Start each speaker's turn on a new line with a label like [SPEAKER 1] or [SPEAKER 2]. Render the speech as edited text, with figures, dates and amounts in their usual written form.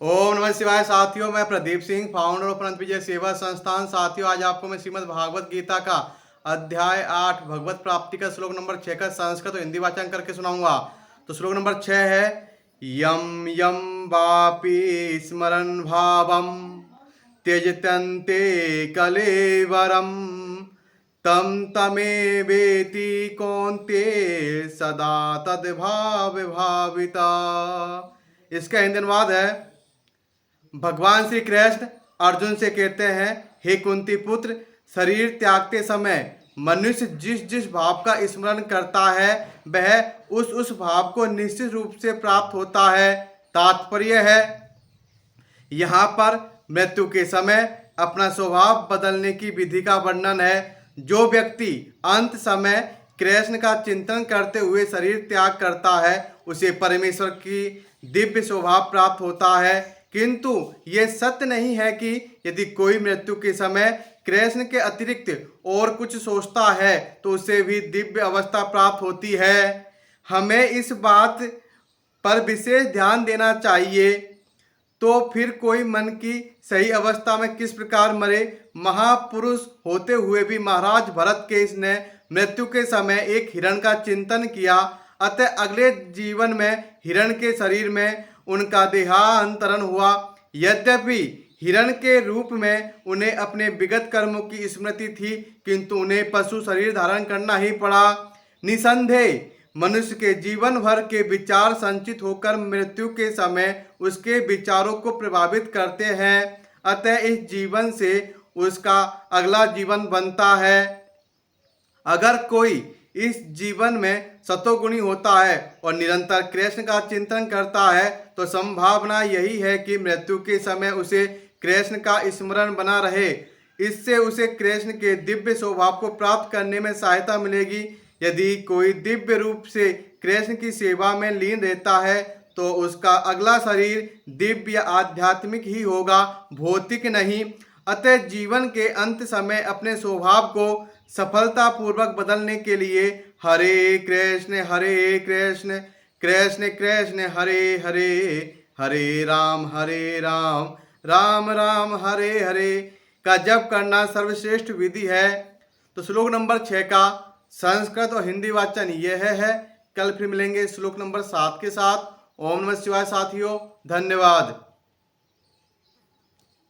[SPEAKER 1] ओम नमः शिवाय साथियों, मैं प्रदीप सिंह, फाउंडर ऑफ अनंत विजय सेवा संस्थान। साथियों, आज आपको मैं श्रीमद् भागवत गीता का अध्याय 8 भगवत प्राप्ति का श्लोक नंबर 6 का संस्कृत और हिंदी वाचन करके सुनाऊंगा। तो श्लोक नंबर 6 है, यम यम वापि स्मरन् भावम त्यजत्यन्ते कलेवरम तम तमेवेति कौन्तेय सदा तद्भाव भाविता। इसका हिंदी अनुवाद है, भगवान श्री कृष्ण अर्जुन से कहते हैं, हे कुंती पुत्र, शरीर त्यागते समय मनुष्य जिस जिस भाव का स्मरण करता है वह उस भाव को निश्चित रूप से प्राप्त होता है। तात्पर्य है, यहाँ पर मृत्यु के समय अपना स्वभाव बदलने की विधि का वर्णन है। जो व्यक्ति अंत समय कृष्ण का चिंतन करते हुए शरीर त्याग करता है उसे परमेश्वर की दिव्य स्वभाव प्राप्त होता है। किंतु ये सत्य नहीं है कि यदि कोई मृत्यु के समय कृष्ण के अतिरिक्त और कुछ सोचता है तो उसे भी दिव्य अवस्था प्राप्त होती है। हमें इस बात पर विशेष ध्यान देना चाहिए। तो फिर कोई मन की सही अवस्था में किस प्रकार मरे। महापुरुष होते हुए भी महाराज भरत केश ने मृत्यु के समय एक हिरण का चिंतन किया, अतः अगले जीवन में हिरण के शरीर में उनका देहांतरण हुआ। यद्यपि हिरण के रूप में उन्हें अपने विगत कर्मों की स्मृति थी, किंतु उन्हें पशु शरीर धारण करना ही पड़ा। निसंदेह मनुष्य के जीवन भर के विचार संचित होकर मृत्यु के समय उसके विचारों को प्रभावित करते हैं, अतः इस जीवन से उसका अगला जीवन बनता है। अगर कोई इस जीवन में सतोगुणी होता है और निरंतर कृष्ण का चिंतन करता है तो संभावना यही है कि मृत्यु के समय उसे कृष्ण का स्मरण बना रहे। इससे उसे कृष्ण के दिव्य स्वभाव को प्राप्त करने में सहायता मिलेगी। यदि कोई दिव्य रूप से कृष्ण की सेवा में लीन रहता है तो उसका अगला शरीर दिव्य आध्यात्मिक ही होगा, भौतिक नहीं। अतः जीवन के अंत समय अपने स्वभाव को सफलतापूर्वक बदलने के लिए हरे कृष्ण कृष्ण कृष्ण हरे हरे, हरे राम राम राम हरे हरे का जप करना सर्वश्रेष्ठ विधि है। तो श्लोक नंबर 6 का संस्कृत और हिंदी वाचन यह है। कल फिर मिलेंगे श्लोक नंबर 7 के साथ। ओम नमः शिवाय साथियों, धन्यवाद।